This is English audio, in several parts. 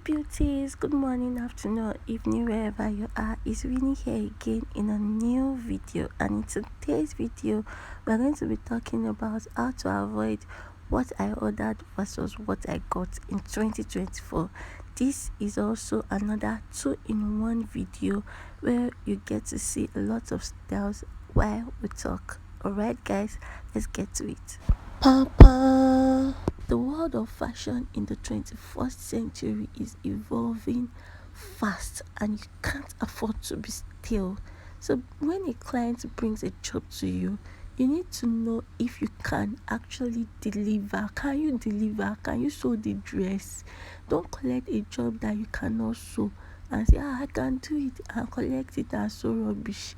beauties, good morning, afternoon, evening, wherever you are. It's Winnie here again in a new video, and in today's video we're going to be talking about how to avoid what I ordered versus what I got in 2024. This is also another 2-in-1 video where you get to see a lot of styles while we talk. Alright guys, let's get to it. Papa. The world of fashion in the 21st century is evolving fast, and you can't afford to be still. So when a client brings a job to you, you need to know if you can actually deliver. Can you deliver? Can you sew the dress? Don't collect a job that you cannot sew and say, I can do it, and collect it and sew rubbish.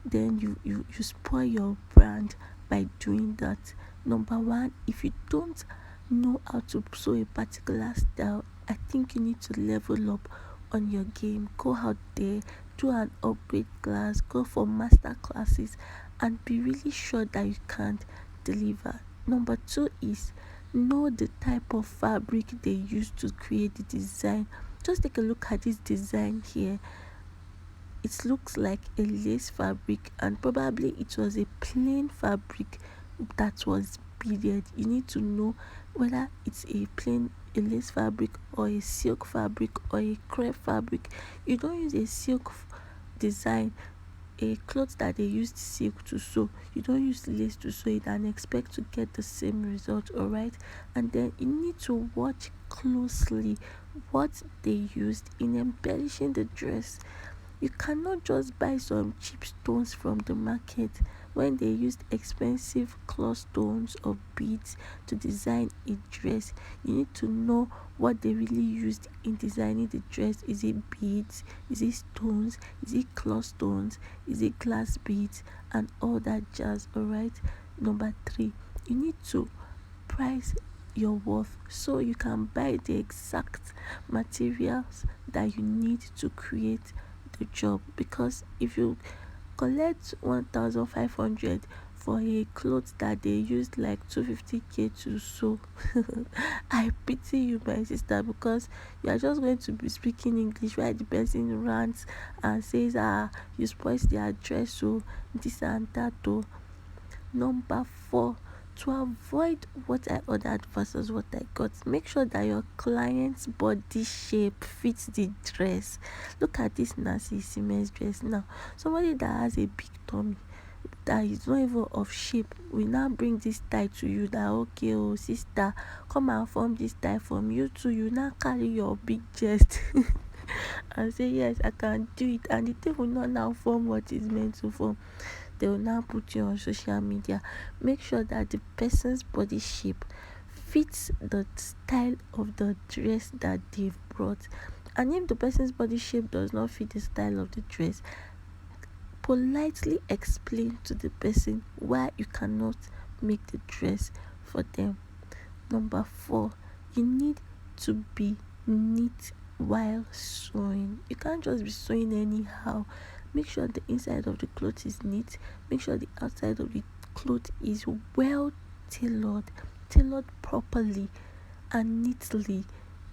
Then you spoil your brand by doing that. Number one, if you don't know how to sew a particular style, I think you need to level up on your game. Go out there, do an upgrade class, go for master classes, and be really sure that you can't deliver. Number two is know the type of fabric they use to create the design. Just take a look at this design here. It looks like a lace fabric, and probably it was a plain fabric that was beaded. You need to know whether it's a lace fabric or a silk fabric or a crepe fabric. You don't use a silk design, a cloth that they used silk to sew. You don't use lace to sew it and expect to get the same result. All right, and then you need to watch closely what they used in embellishing the dress. You cannot just buy some cheap stones from the market when they used expensive cloth stones or beads to design a dress. You need to know what they really used in designing the dress. Is it beads? Is it stones? Is it cloth stones? Is it glass beads? And all that jazz, alright? Number three, you need to price your worth so you can buy the exact materials that you need to create the job. Because if you collect 1,500 for a cloth that they used like 250k to sew, I pity you, my sister, because you are just going to be speaking English while the person rants and says, you spoil their dress, so this and that. Though. Number four, to avoid what I ordered versus what I got, make sure that your client's body shape fits the dress. Look at this Nancy Simmons dress now. Somebody that has a big tummy that is not even of shape will now bring this tie to you that, okay, oh sister, come and form this tie from you too. You now carry your big chest and say, yes, I can do it, and the thing will not now form what is meant to form. They will now put you on social media. Make sure that the person's body shape fits the style of the dress that they've brought. And if the person's body shape does not fit the style of the dress, politely explain to the person why you cannot make the dress for them. Number four, you need to be neat while sewing. You can't just be sewing anyhow. Make sure the inside of the cloth is neat. Make sure the outside of the cloth is well tailored properly and neatly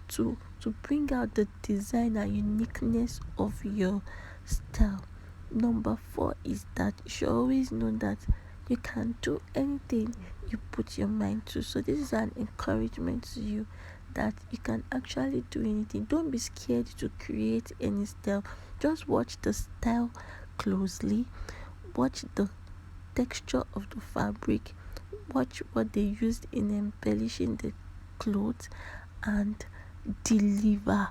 to bring out the design and uniqueness of your style. Number four is that you should always know that you can do anything you put your mind to. So this is an encouragement to you that you can actually do anything. Don't be scared to create any style. Just watch the style closely. Watch the texture of the fabric. Watch what they used in embellishing the clothes and deliver.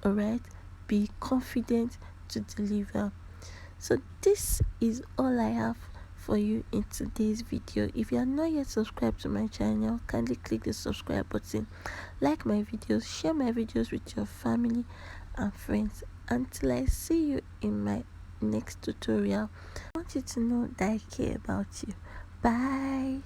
Alright? Be confident to deliver. So this is all I have for you in today's video. If you are not yet subscribed to my channel, kindly click the subscribe button, like my videos, share my videos with your family and friends. Until I see you in my next tutorial, I want you to know that I care about you. Bye.